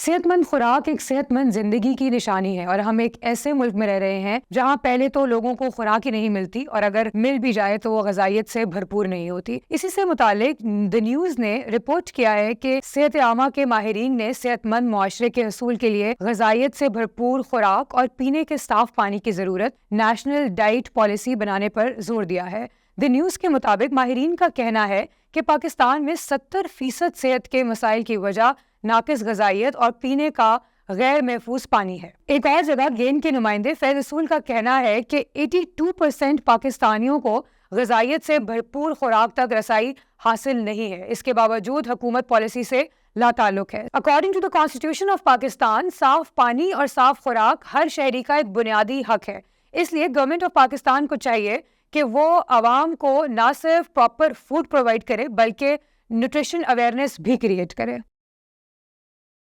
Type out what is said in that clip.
सेहतमंद खुराक एक सेहतमंद जिंदगी की निशानी है और हम एक ऐसे मुल्क में रह रहे हैं जहां पहले तो लोगों को खुराक ही नहीं मिलती और अगर मिल भी जाए तो वो ग़िज़ाइयत से भरपूर नहीं होती। इसी से मुतालिक द न्यूज़ ने रिपोर्ट किया है कि सेहत आमा के माहिरीन ने सेहतमंद मुआशरे के हसूल के लिए ग़िज़ाइयत से भरपूर खुराक और पीने के साफ पानी की ज़रूरत नेशनल डाइट पॉलिसी बनाने पर जोर दिया है। द न्यूज़ के मुताबिक माहिरीन का कहना है कि पाकिस्तान में 70% सेहत के मसाइल की वजह नाकिस ग़िज़ाइयत और पीने का गैर महफूज पानी है। एक और जगह गेन के नुमाइंदे फैज रसूल का कहना है कि 82% पाकिस्तानियों को ग़िज़ाइयत से भरपूर खुराक तक रसाई हासिल नहीं है। इसके बावजूद हुकूमत पॉलिसी से लाताल्लुक है। According to the constitution of Pakistan, साफ पानी और साफ खुराक हर शहरी का एक बुनियादी हक है। इसलिए गवर्नमेंट ऑफ पाकिस्तान को चाहिए कि वो आवाम को न सिर्फ प्रॉपर फूड प्रोवाइड करे बल्कि न्यूट्रिशन अवेयरनेस भी क्रिएट करे।